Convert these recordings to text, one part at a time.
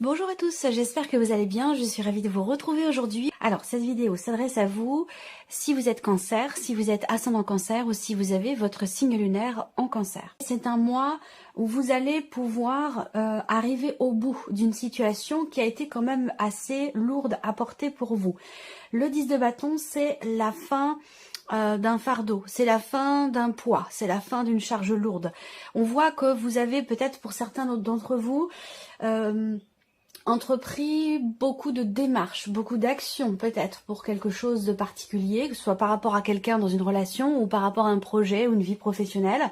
Bonjour à tous, j'espère que vous allez bien, je suis ravie de vous retrouver aujourd'hui. Alors cette vidéo s'adresse à vous si vous êtes cancer, si vous êtes ascendant cancer ou si vous avez votre signe lunaire en cancer. C'est un mois où vous allez pouvoir arriver au bout d'une situation qui a été quand même assez lourde à porter pour vous. Le 10 de bâton, c'est la fin d'un fardeau, c'est la fin d'un poids, c'est la fin d'une charge lourde. On voit que vous avez peut-être pour certains d'entre vous entrepris beaucoup de démarches, beaucoup d'actions peut-être pour quelque chose de particulier, que ce soit par rapport à quelqu'un dans une relation ou par rapport à un projet ou une vie professionnelle.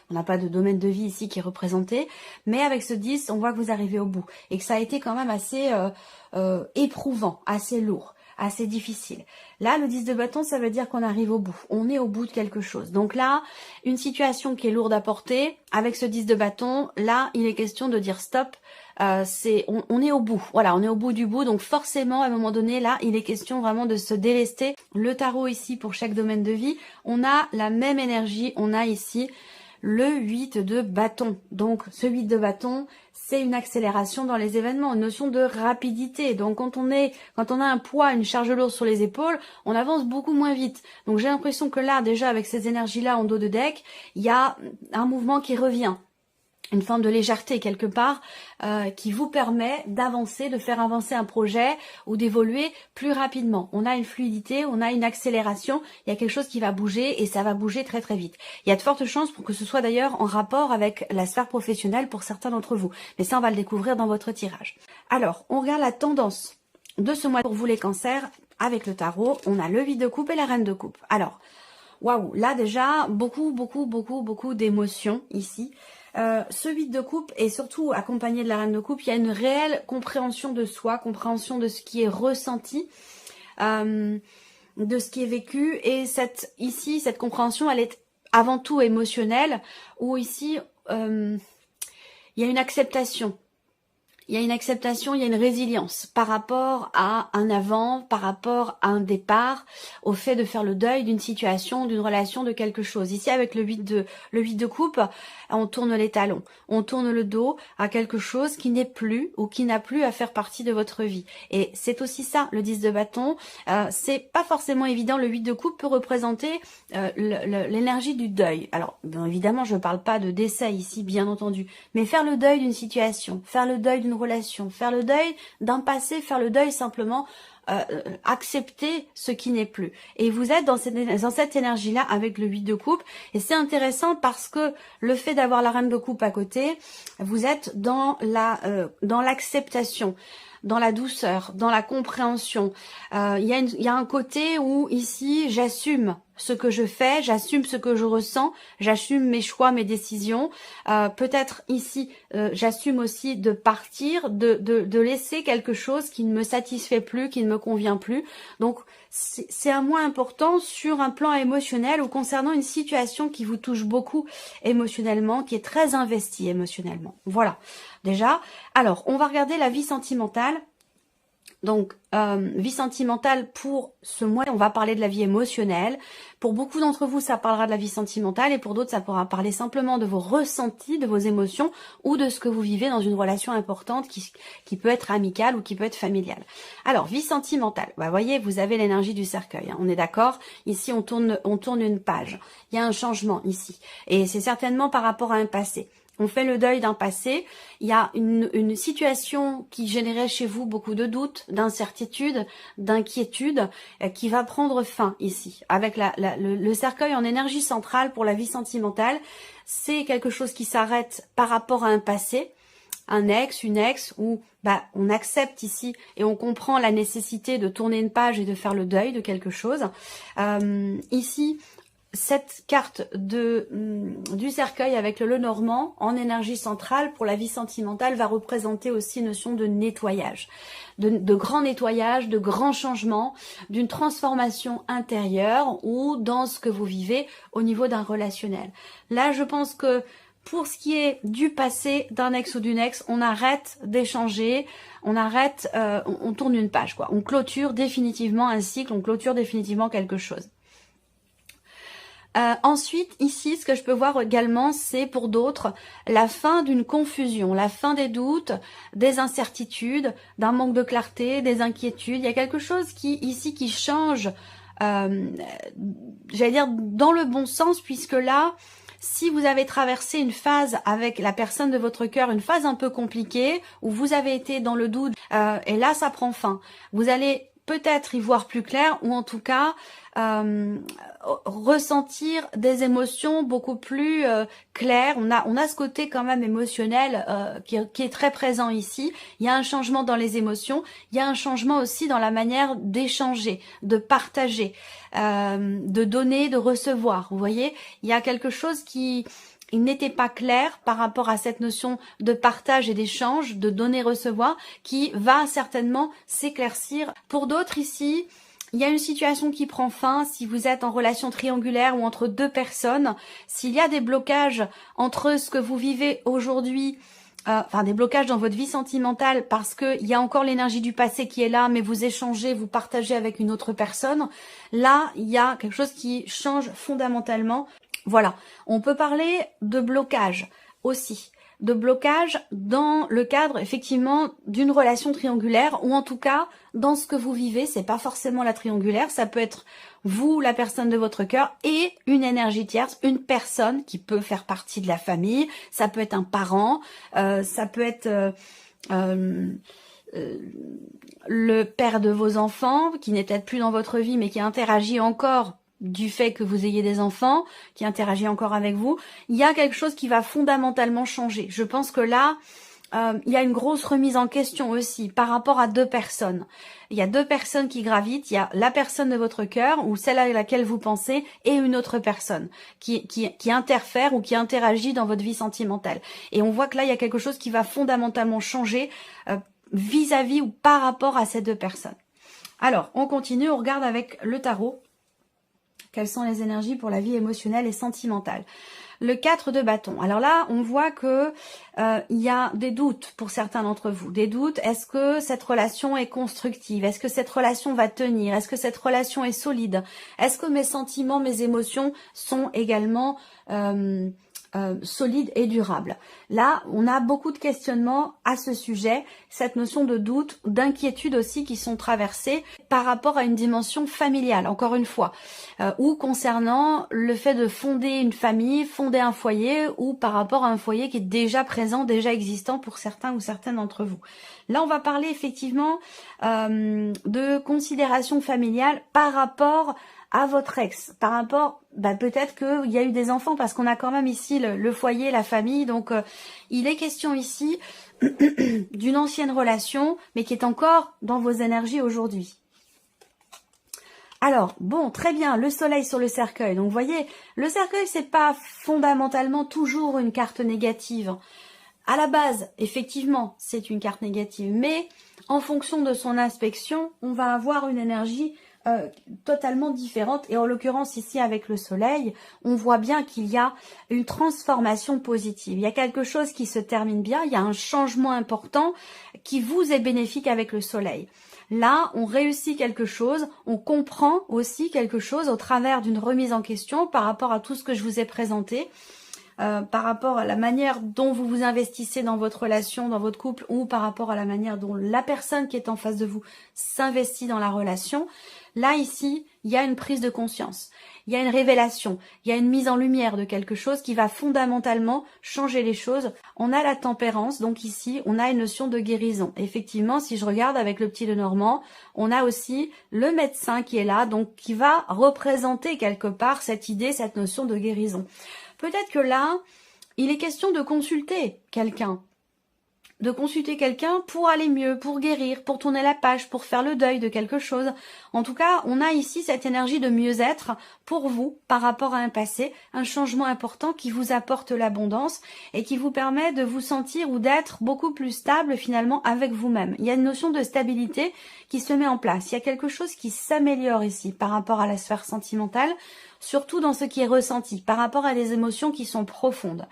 On n'a pas de domaine de vie ici qui est représenté, mais avec ce 10, on voit que vous arrivez au bout et que ça a été quand même assez éprouvant, assez lourd, assez difficile. Là, le 10 de bâton, ça veut dire qu'on arrive au bout. On est au bout de quelque chose. Donc là, une situation qui est lourde à porter, avec ce 10 de bâton, là, il est question de dire stop. On est au bout. Voilà, on est au bout du bout. Donc forcément, à un moment donné, là, il est question vraiment de se délester. Le tarot ici, pour chaque domaine de vie, on a la même énergie. On a ici le 8 de bâton. Donc ce 8 de bâton, c'est une accélération dans les événements, une notion de rapidité. Donc quand on a un poids, une charge lourde sur les épaules, on avance beaucoup moins vite. Donc j'ai l'impression que là, déjà avec ces énergies-là en dos de deck, il y a un mouvement qui revient. Une forme de légèreté quelque part qui vous permet d'avancer, de faire avancer un projet ou d'évoluer plus rapidement. On a une fluidité, on a une accélération, il y a quelque chose qui va bouger et ça va bouger très très vite. Il y a de fortes chances pour que ce soit d'ailleurs en rapport avec la sphère professionnelle pour certains d'entre vous. Mais ça, on va le découvrir dans votre tirage. Alors, on regarde la tendance de ce mois pour vous les cancers avec le tarot. On a le 8 de coupe et la reine de coupe. Alors, waouh, là déjà, beaucoup d'émotions ici. Ce 8 de coupe et surtout accompagné de la reine de coupe, il y a une réelle compréhension de soi, compréhension de ce qui est ressenti, de ce qui est vécu. Et cette compréhension, elle est avant tout émotionnelle, où ici, il y a une acceptation. Il y a une acceptation, il y a une résilience par rapport à un avant, par rapport à un départ, au fait de faire le deuil d'une situation, d'une relation, de quelque chose. Ici, avec le 8 de coupe, on tourne les talons, on tourne le dos à quelque chose qui n'est plus ou qui n'a plus à faire partie de votre vie. Et c'est aussi ça, le 10 de bâton. C'est pas forcément évident. Le 8 de coupe peut représenter l'énergie du deuil. Alors, bien évidemment, je ne parle pas de décès ici, bien entendu, mais faire le deuil d'une situation, faire le deuil d'une relation, faire le deuil d'un passé, faire le deuil simplement, accepter ce qui n'est plus. Et vous êtes dans cette énergie-là avec le 8 de coupe. Et c'est intéressant parce que le fait d'avoir la reine de coupe à côté, vous êtes dans l'acceptation, dans la douceur, dans la compréhension. Il y a un côté où ici, j'assume ce que je fais, j'assume ce que je ressens, j'assume mes choix, mes décisions. Peut-être ici, j'assume aussi de partir, de laisser quelque chose qui ne me satisfait plus, qui ne me convient plus. Donc, c'est un mois important sur un plan émotionnel ou concernant une situation qui vous touche beaucoup émotionnellement, qui est très investie émotionnellement. Voilà, déjà. Alors, on va regarder la vie sentimentale. Donc, vie sentimentale pour ce mois, on va parler de la vie émotionnelle. Pour beaucoup d'entre vous, ça parlera de la vie sentimentale et pour d'autres, ça pourra parler simplement de vos ressentis, de vos émotions ou de ce que vous vivez dans une relation importante qui peut être amicale ou qui peut être familiale. Alors, vie sentimentale. Bah, voyez, vous avez l'énergie du cercueil, hein, on est d'accord. Ici, on tourne une page. Il y a un changement ici. Et c'est certainement par rapport à un passé. On fait le deuil d'un passé, il y a une situation qui générait chez vous beaucoup de doutes, d'incertitudes, d'inquiétudes, qui va prendre fin ici. Avec le cercueil en énergie centrale pour la vie sentimentale, c'est quelque chose qui s'arrête par rapport à un passé, un ex, une ex, où on accepte ici et on comprend la nécessité de tourner une page et de faire le deuil de quelque chose. Ici, cette carte du cercueil avec le Lenormand en énergie centrale pour la vie sentimentale va représenter aussi une notion de nettoyage, de grand nettoyage, de grands changements, d'une transformation intérieure ou dans ce que vous vivez au niveau d'un relationnel. Là, je pense que pour ce qui est du passé, d'un ex ou d'une ex, on arrête d'échanger, on tourne une page, quoi. On clôture définitivement un cycle, on clôture définitivement quelque chose. Ensuite, ici, ce que je peux voir également, c'est pour d'autres la fin d'une confusion, la fin des doutes, des incertitudes, d'un manque de clarté, des inquiétudes. Il y a quelque chose qui change, j'allais dire dans le bon sens, puisque là, si vous avez traversé une phase avec la personne de votre cœur, une phase un peu compliquée, où vous avez été dans le doute, et là, ça prend fin. Vous allez peut-être y voir plus clair, ou en tout cas ressentir des émotions beaucoup plus claires. On a ce côté quand même émotionnel qui est très présent ici. Il y a un changement dans les émotions, il y a un changement aussi dans la manière d'échanger, de partager, de donner, de recevoir. Vous voyez, il y a quelque chose qui n'était pas clair par rapport à cette notion de partage et d'échange, de donner-recevoir, qui va certainement s'éclaircir. Pour d'autres ici, il y a une situation qui prend fin si vous êtes en relation triangulaire ou entre deux personnes. S'il y a des blocages entre ce que vous vivez aujourd'hui, des blocages dans votre vie sentimentale parce qu'il y a encore l'énergie du passé qui est là, mais vous échangez, vous partagez avec une autre personne, là, il y a quelque chose qui change fondamentalement. Voilà, on peut parler de blocage aussi, de blocage dans le cadre effectivement d'une relation triangulaire, ou en tout cas dans ce que vous vivez. C'est pas forcément la triangulaire, ça peut être vous, la personne de votre cœur, et une énergie tierce, une personne qui peut faire partie de la famille. Ça peut être un parent, ça peut être le père de vos enfants qui n'est peut-être plus dans votre vie mais qui interagit encore du fait que vous ayez des enfants, qui interagit encore avec vous. Il y a quelque chose qui va fondamentalement changer. Je pense que là, il y a une grosse remise en question aussi par rapport à deux personnes. Il y a deux personnes qui gravitent. Il y a la personne de votre cœur ou celle à laquelle vous pensez et une autre personne qui interfère ou qui interagit dans votre vie sentimentale. Et on voit que là, il y a quelque chose qui va fondamentalement changer vis-à-vis ou par rapport à ces deux personnes. Alors, on continue, on regarde avec le tarot. Quelles sont les énergies pour la vie émotionnelle et sentimentale? Le 4 de bâton. Alors là, on voit que il y a des doutes pour certains d'entre vous. Des doutes, est-ce que cette relation est constructive? Est-ce que cette relation va tenir? Est-ce que cette relation est solide? Est-ce que mes sentiments, mes émotions sont également solide et durable. Là, on a beaucoup de questionnements à ce sujet, cette notion de doute, d'inquiétude aussi qui sont traversées par rapport à une dimension familiale, encore une fois, ou concernant le fait de fonder une famille, fonder un foyer, ou par rapport à un foyer qui est déjà présent, déjà existant pour certains ou certaines d'entre vous. Là, on va parler effectivement de considération familiale par rapport à votre ex, par rapport, peut-être qu'il y a eu des enfants, parce qu'on a quand même ici le foyer, la famille, donc il est question ici d'une ancienne relation, mais qui est encore dans vos énergies aujourd'hui. Alors, bon, très bien, le soleil sur le cercueil, donc vous voyez, le cercueil, c'est pas fondamentalement toujours une carte négative. À la base, effectivement, c'est une carte négative, mais en fonction de son inspection, on va avoir une énergie totalement différente, et en l'occurrence ici avec le soleil, on voit bien qu'il y a une transformation positive, il y a quelque chose qui se termine bien, il y a un changement important qui vous est bénéfique avec le soleil. Là, on réussit quelque chose, on comprend aussi quelque chose au travers d'une remise en question par rapport à tout ce que je vous ai présenté, par rapport à la manière dont vous vous investissez dans votre relation, dans votre couple, ou par rapport à la manière dont la personne qui est en face de vous s'investit dans la relation. Là, ici, il y a une prise de conscience, il y a une révélation, il y a une mise en lumière de quelque chose qui va fondamentalement changer les choses. On a la tempérance, donc ici, on a une notion de guérison. Effectivement, si je regarde avec le petit Lenormand, on a aussi le médecin qui est là, donc qui va représenter quelque part cette idée, cette notion de guérison. Peut-être que là, il est question de consulter quelqu'un. De consulter quelqu'un pour aller mieux, pour guérir, pour tourner la page, pour faire le deuil de quelque chose. En tout cas, on a ici cette énergie de mieux-être pour vous par rapport à un passé, un changement important qui vous apporte l'abondance et qui vous permet de vous sentir ou d'être beaucoup plus stable finalement avec vous-même. Il y a une notion de stabilité qui se met en place. Il y a quelque chose qui s'améliore ici par rapport à la sphère sentimentale, surtout dans ce qui est ressenti, par rapport à des émotions qui sont profondes.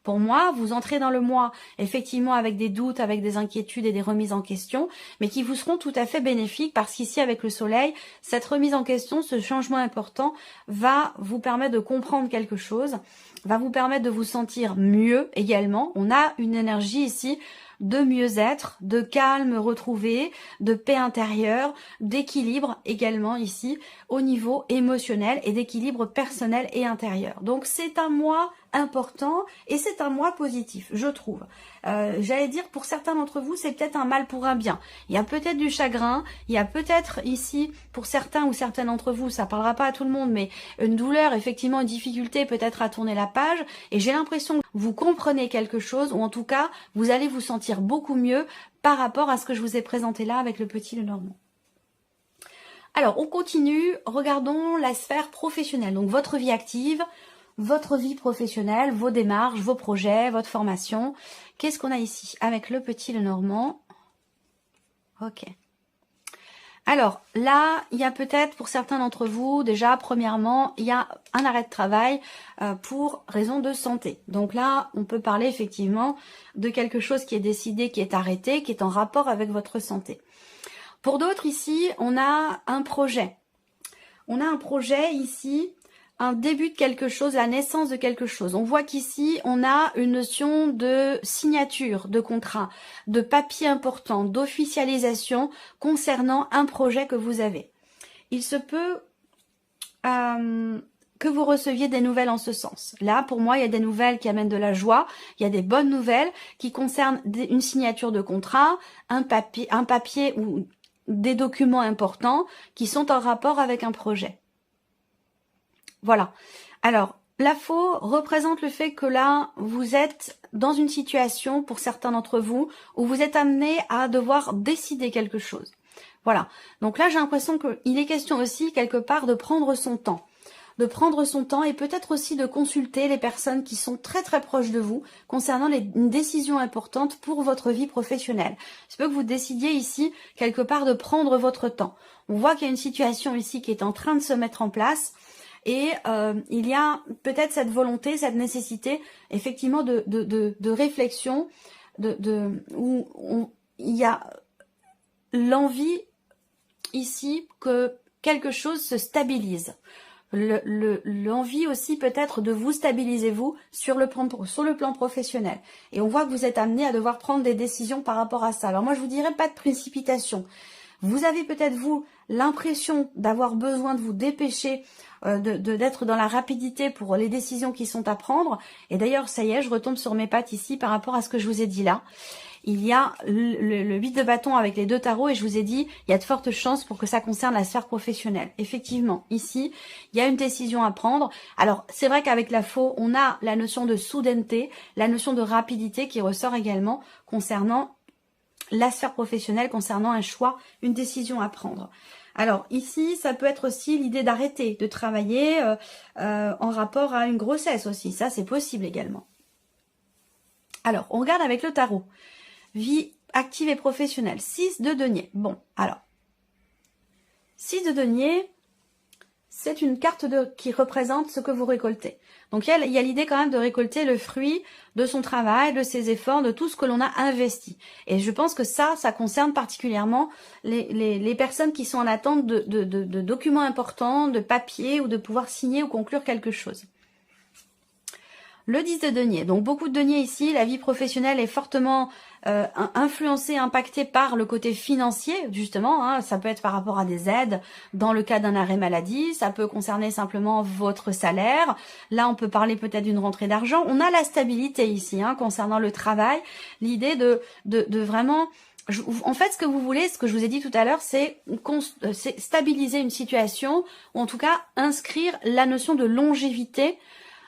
Pour moi, vous entrez dans le mois, effectivement, avec des doutes, avec des inquiétudes et des remises en question, mais qui vous seront tout à fait bénéfiques parce qu'ici, avec le soleil, cette remise en question, ce changement important va vous permettre de comprendre quelque chose, va vous permettre de vous sentir mieux également. On a une énergie ici de mieux-être, de calme retrouvé, de paix intérieure, d'équilibre également ici au niveau émotionnel et d'équilibre personnel et intérieur. Donc c'est un mois important et c'est un mois positif, je trouve. J'allais dire pour certains d'entre vous, c'est peut-être un mal pour un bien. Il y a peut-être du chagrin, il y a peut-être ici pour certains ou certaines d'entre vous, ça parlera pas à tout le monde, mais une douleur, effectivement une difficulté peut-être à tourner la page. Et j'ai l'impression que vous comprenez quelque chose ou en tout cas vous allez vous sentir beaucoup mieux par rapport à ce que je vous ai présenté là avec le petit Lenormand. Alors on continue, regardons la sphère professionnelle, donc votre vie active, votre vie professionnelle, vos démarches, vos projets, votre formation. Qu'est-ce qu'on a ici avec le petit Lenormand? Ok. Alors là, il y a peut-être pour certains d'entre vous, déjà premièrement, il y a un arrêt de travail pour raison de santé. Donc là, on peut parler effectivement de quelque chose qui est décidé, qui est arrêté, qui est en rapport avec votre santé. Pour d'autres ici, on a un projet. On a un projet ici, un début de quelque chose, la naissance de quelque chose. On voit qu'ici, on a une notion de signature de contrat, de papier important, d'officialisation concernant un projet que vous avez. Il se peut que vous receviez des nouvelles en ce sens. Là, pour moi, il y a des nouvelles qui amènent de la joie, il y a des bonnes nouvelles qui concernent une signature de contrat, un papier ou des documents importants qui sont en rapport avec un projet. Voilà. Alors, la faux représente le fait que là, vous êtes dans une situation, pour certains d'entre vous, où vous êtes amené à devoir décider quelque chose. Voilà. Donc là, j'ai l'impression qu'il est question aussi, quelque part, de prendre son temps. De prendre son temps et peut-être aussi de consulter les personnes qui sont très très proches de vous concernant une décision importante pour votre vie professionnelle. Il se peut que vous décidiez ici, quelque part, de prendre votre temps. On voit qu'il y a une situation ici qui est en train de se mettre en place. Et il y a peut-être cette volonté, cette nécessité, effectivement, de réflexion, où il y a l'envie ici que quelque chose se stabilise. L'envie aussi peut-être de vous stabiliser vous sur le plan professionnel. Et on voit que vous êtes amené à devoir prendre des décisions par rapport à ça. Alors moi, je vous dirais pas de précipitation. Vous avez peut-être, vous, l'impression d'avoir besoin de vous dépêcher, d'être dans la rapidité pour les décisions qui sont à prendre. Et d'ailleurs, ça y est, je retombe sur mes pattes ici par rapport à ce que je vous ai dit là. Il y a le 8 de bâton avec les deux tarots et je vous ai dit, il y a de fortes chances pour que ça concerne la sphère professionnelle. Effectivement, ici, il y a une décision à prendre. Alors, c'est vrai qu'avec la faux, on a la notion de soudaineté, la notion de rapidité qui ressort également concernant la sphère professionnelle, concernant un choix, une décision à prendre. Alors ici, ça peut être aussi l'idée d'arrêter de travailler en rapport à une grossesse aussi. Ça, c'est possible également. Alors, on regarde avec le tarot. Vie active et professionnelle. 6 de denier. Bon, alors. 6 de denier, c'est une carte qui représente ce que vous récoltez. Donc il y a l'idée quand même de récolter le fruit de son travail, de ses efforts, de tout ce que l'on a investi. Et je pense que ça concerne particulièrement les personnes qui sont en attente de documents importants, de papiers ou de pouvoir signer ou conclure quelque chose. Le 10 de denier, donc beaucoup de deniers ici, la vie professionnelle est fortement influencée, impactée par le côté financier, justement, hein, ça peut être par rapport à des aides, dans le cas d'un arrêt maladie, ça peut concerner simplement votre salaire, là on peut parler peut-être d'une rentrée d'argent, on a la stabilité ici, hein, concernant le travail, l'idée de vraiment... En fait, ce que vous voulez, ce que je vous ai dit tout à l'heure, c'est stabiliser une situation, ou en tout cas inscrire la notion de longévité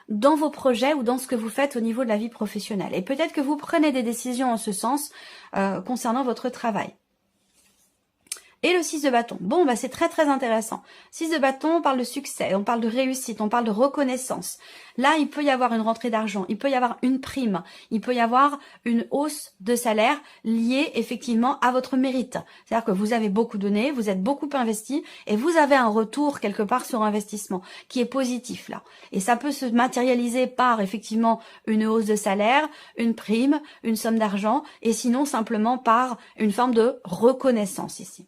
dans vos projets ou dans ce que vous faites au niveau de la vie professionnelle. Et peut-être que vous prenez des décisions en ce sens concernant votre travail. Et le 6 de bâton. Bon, bah c'est très très intéressant. 6 de bâton, on parle de succès, on parle de réussite, on parle de reconnaissance. Là, il peut y avoir une rentrée d'argent, il peut y avoir une prime, il peut y avoir une hausse de salaire liée effectivement à votre mérite. C'est-à-dire que vous avez beaucoup donné, vous êtes beaucoup investi et vous avez un retour quelque part sur investissement qui est positif là. Et ça peut se matérialiser par effectivement une hausse de salaire, une prime, une somme d'argent et sinon simplement par une forme de reconnaissance ici.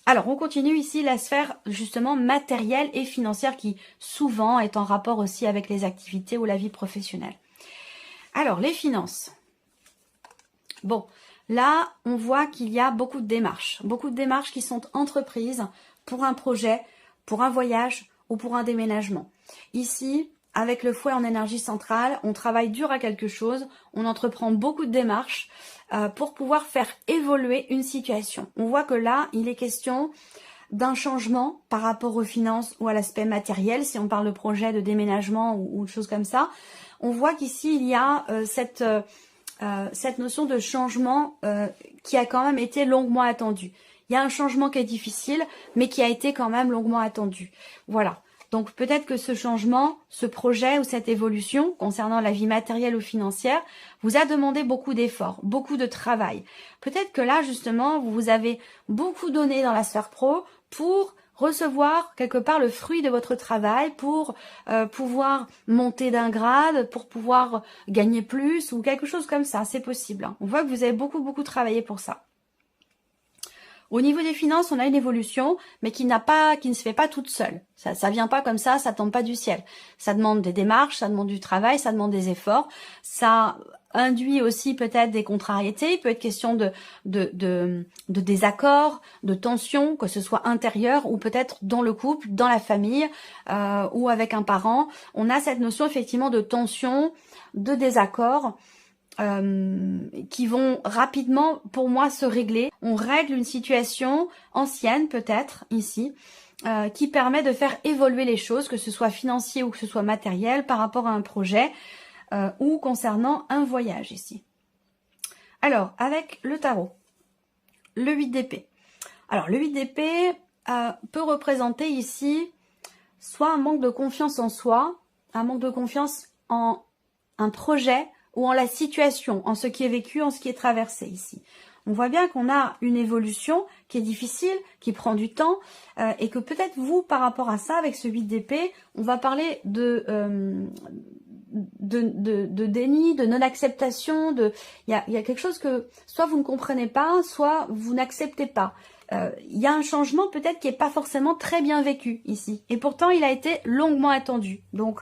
Alors, on continue ici la sphère justement matérielle et financière qui souvent est en rapport aussi avec les activités ou la vie professionnelle. Alors, les finances. Bon, là, on voit qu'il y a beaucoup de démarches qui sont entreprises pour un projet, pour un voyage ou pour un déménagement. Ici, avec le fouet en énergie centrale, on travaille dur à quelque chose, on entreprend beaucoup de démarches pour pouvoir faire évoluer une situation. On voit que là, il est question d'un changement par rapport aux finances ou à l'aspect matériel, si on parle de projet de déménagement ou de choses comme ça. On voit qu'ici, il y a cette notion de changement qui a quand même été longuement attendue. Il y a un changement qui est difficile, mais qui a été quand même longuement attendu. Voilà. Donc peut-être que ce changement, ce projet ou cette évolution concernant la vie matérielle ou financière vous a demandé beaucoup d'efforts, beaucoup de travail. Peut-être que là justement vous avez beaucoup donné dans la sphère pro pour recevoir quelque part le fruit de votre travail, pour pouvoir monter d'un grade, pour pouvoir gagner plus ou quelque chose comme ça, c'est possible. On voit que vous avez beaucoup travaillé pour ça. Au niveau des finances, on a une évolution, mais qui ne se fait pas toute seule. Ça vient pas comme ça tombe pas du ciel. Ça demande des démarches, ça demande du travail, ça demande des efforts. Ça induit aussi peut-être des contrariétés. Il peut être question de désaccords, de tensions, que ce soit intérieur ou peut-être dans le couple, dans la famille ou avec un parent. On a cette notion effectivement de tension, de désaccord. Qui vont rapidement, pour moi, se régler. On règle une situation ancienne, peut-être, ici, qui permet de faire évoluer les choses, que ce soit financier ou que ce soit matériel, par rapport à un projet ou concernant un voyage, ici. Alors, avec le tarot, le 8 d'épée. Alors, le 8 d'épée peut représenter ici soit un manque de confiance en soi, un manque de confiance en un projet, ou en la situation, en ce qui est vécu, en ce qui est traversé ici. On voit bien qu'on a une évolution qui est difficile, qui prend du temps, et que peut-être vous, par rapport à ça, avec ce 8 d'épée, on va parler de déni, de non-acceptation, il y a quelque chose que soit vous ne comprenez pas, soit vous n'acceptez pas. Il y a un changement peut-être qui n'est pas forcément très bien vécu ici, et pourtant il a été longuement attendu. Donc,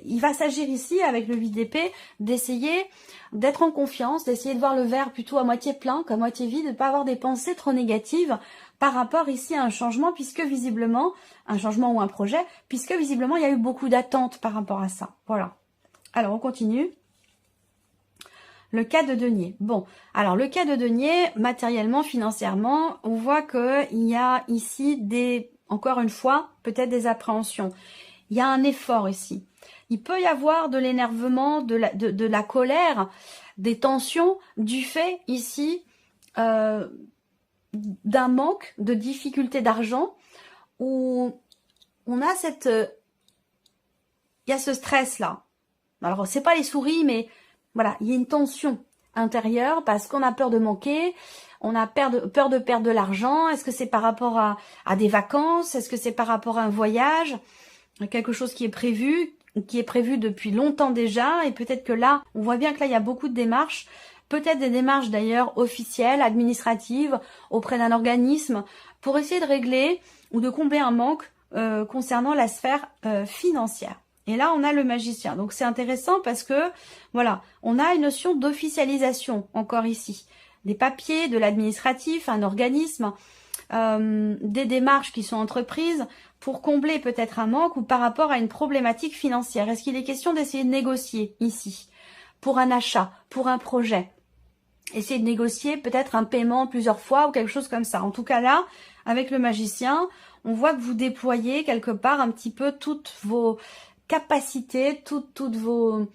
il va s'agir ici, avec le 8 d'épée, d'essayer d'être en confiance, d'essayer de voir le verre plutôt à moitié plein qu'à moitié vide, de ne pas avoir des pensées trop négatives par rapport ici à un changement, puisque visiblement, un changement ou un projet, puisque visiblement il y a eu beaucoup d'attentes par rapport à ça. Voilà. Alors on continue. Le cas de denier. Bon, alors le cas de denier, matériellement, financièrement, on voit qu'il y a ici encore une fois, peut-être des appréhensions. Il y a un effort ici. Il peut y avoir de l'énervement, de la colère, des tensions du fait ici d'un manque, de difficulté d'argent où on a il y a ce stress là. Alors c'est pas les souris, mais voilà, il y a une tension intérieure parce qu'on a peur de manquer, on a peur de perdre de l'argent. Est-ce que c'est par rapport à des vacances? Est-ce que c'est par rapport à un voyage? Quelque chose qui est prévu depuis longtemps déjà, et peut-être que là, on voit bien que là, il y a beaucoup de démarches, peut-être des démarches d'ailleurs officielles, administratives, auprès d'un organisme, pour essayer de régler ou de combler un manque concernant la sphère financière. Et là, on a le magicien. Donc, c'est intéressant parce que, voilà, on a une notion d'officialisation encore ici. Des papiers, de l'administratif, un organisme, des démarches qui sont entreprises pour combler peut-être un manque ou par rapport à une problématique financière. Est-ce qu'il est question d'essayer de négocier ici pour un achat, pour un projet? Essayer de négocier peut-être un paiement plusieurs fois ou quelque chose comme ça. En tout cas là, avec le magicien, on voit que vous déployez quelque part un petit peu toutes vos capacités, toutes vos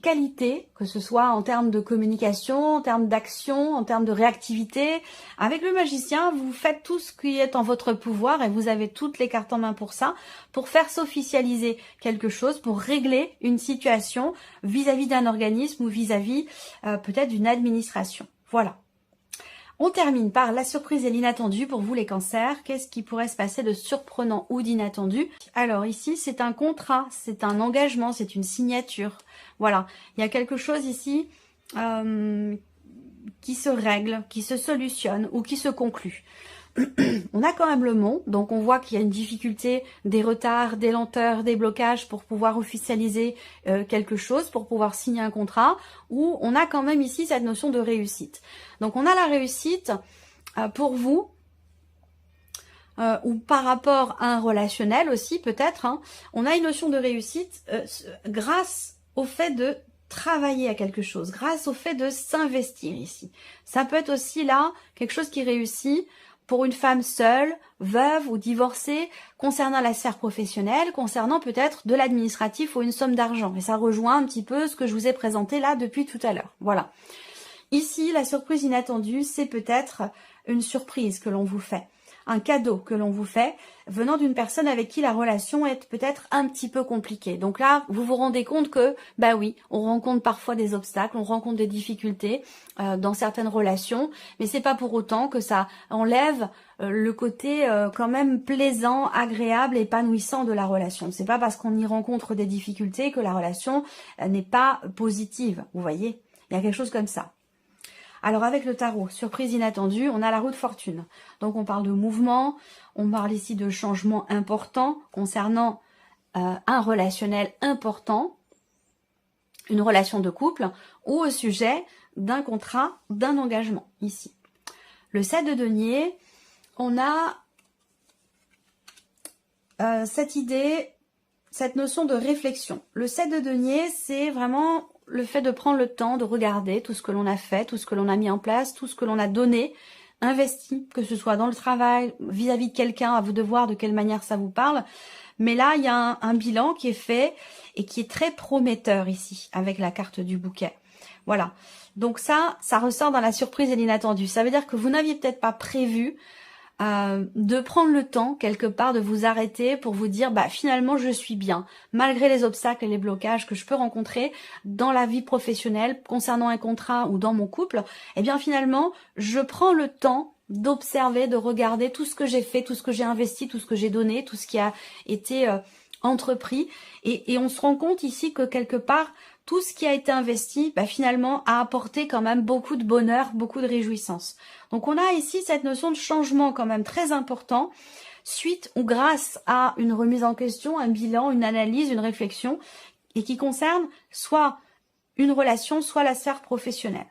qualités, que ce soit en termes de communication, en termes d'action, en termes de réactivité. Avec le magicien, vous faites tout ce qui est en votre pouvoir et vous avez toutes les cartes en main pour ça, pour faire s'officialiser quelque chose, pour régler une situation vis-à-vis d'un organisme ou vis-à-vis peut-être d'une administration. Voilà. On termine par la surprise et l'inattendu pour vous les cancers. Qu'est-ce qui pourrait se passer de surprenant ou d'inattendu? Alors ici, c'est un contrat, c'est un engagement, c'est une signature. Voilà, il y a quelque chose ici qui se règle, qui se solutionne ou qui se conclut. On a quand même le monde, donc on voit qu'il y a une difficulté, des retards, des lenteurs, des blocages pour pouvoir officialiser quelque chose, pour pouvoir signer un contrat, où on a quand même ici cette notion de réussite. Donc on a la réussite pour vous, ou par rapport à un relationnel aussi peut-être, hein, on a une notion de réussite grâce au fait de travailler à quelque chose, grâce au fait de s'investir ici. Ça peut être aussi là quelque chose qui réussit pour une femme seule, veuve ou divorcée, concernant la sphère professionnelle, concernant peut-être de l'administratif ou une somme d'argent. Et ça rejoint un petit peu ce que je vous ai présenté là depuis tout à l'heure. Voilà. Ici, la surprise inattendue, c'est peut-être une surprise que l'on vous fait. Un cadeau que l'on vous fait, venant d'une personne avec qui la relation est peut-être un petit peu compliquée. Donc là, vous vous rendez compte que, bah oui, on rencontre parfois des obstacles, on rencontre des difficultés dans certaines relations, mais c'est pas pour autant que ça enlève le côté quand même plaisant, agréable, épanouissant de la relation. C'est pas parce qu'on y rencontre des difficultés que la relation n'est pas positive, vous voyez. Il y a quelque chose comme ça. Alors avec le tarot, surprise inattendue, on a la roue de fortune. Donc on parle de mouvement, on parle ici de changements importants concernant un relationnel important, une relation de couple, ou au sujet d'un contrat, d'un engagement, ici. Le 7 de denier, on a cette idée, cette notion de réflexion. Le 7 de denier, c'est vraiment le fait de prendre le temps de regarder tout ce que l'on a fait, tout ce que l'on a mis en place, tout ce que l'on a donné, investi, que ce soit dans le travail, vis-à-vis de quelqu'un, à vous de voir de quelle manière ça vous parle. Mais là, il y a un bilan qui est fait et qui est très prometteur ici, avec la carte du bouquet. Voilà. Donc ça ressort dans la surprise et l'inattendu. Ça veut dire que vous n'aviez peut-être pas prévu de prendre le temps quelque part de vous arrêter pour vous dire bah finalement je suis bien malgré les obstacles et les blocages que je peux rencontrer dans la vie professionnelle concernant un contrat ou dans mon couple. Eh bien finalement je prends le temps d'observer, de regarder tout ce que j'ai fait, tout ce que j'ai investi, tout ce que j'ai donné, tout ce qui a été entrepris et on se rend compte ici que quelque part tout ce qui a été investi, bah, finalement, a apporté quand même beaucoup de bonheur, beaucoup de réjouissance. Donc on a ici cette notion de changement quand même très important, suite ou grâce à une remise en question, un bilan, une analyse, une réflexion, et qui concerne soit une relation, soit la sphère professionnelle.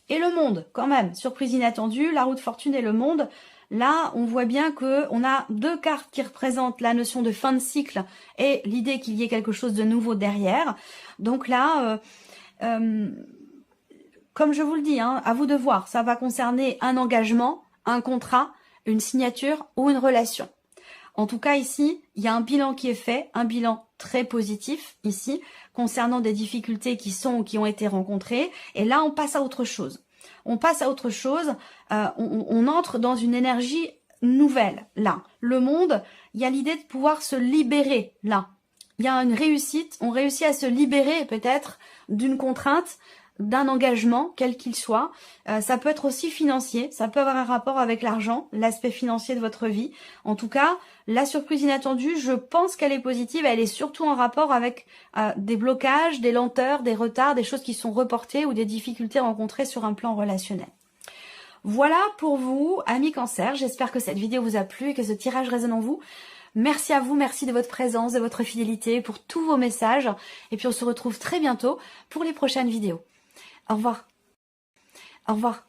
Et le monde, quand même, surprise inattendue, la roue de fortune et le monde. Là, on voit bien que on a deux cartes qui représentent la notion de fin de cycle et l'idée qu'il y ait quelque chose de nouveau derrière. Donc là, comme je vous le dis, hein, à vous de voir, ça va concerner un engagement, un contrat, une signature ou une relation. En tout cas, ici, il y a un bilan qui est fait, un bilan très positif ici, concernant des difficultés qui ont été rencontrées. Et là, on passe à autre chose. On passe à autre chose, on entre dans une énergie nouvelle, là. Le monde, il y a l'idée de pouvoir se libérer, là. Il y a une réussite, on réussit à se libérer peut-être d'une contrainte, d'un engagement, quel qu'il soit. Ça peut être aussi financier, ça peut avoir un rapport avec l'argent, l'aspect financier de votre vie. En tout cas, la surprise inattendue, je pense qu'elle est positive, elle est surtout en rapport avec des blocages, des lenteurs, des retards, des choses qui sont reportées ou des difficultés rencontrées sur un plan relationnel. Voilà pour vous, amis Cancer, j'espère que cette vidéo vous a plu et que ce tirage résonne en vous. Merci à vous, merci de votre présence, de votre fidélité, pour tous vos messages. Et puis on se retrouve très bientôt pour les prochaines vidéos. Au revoir. Au revoir.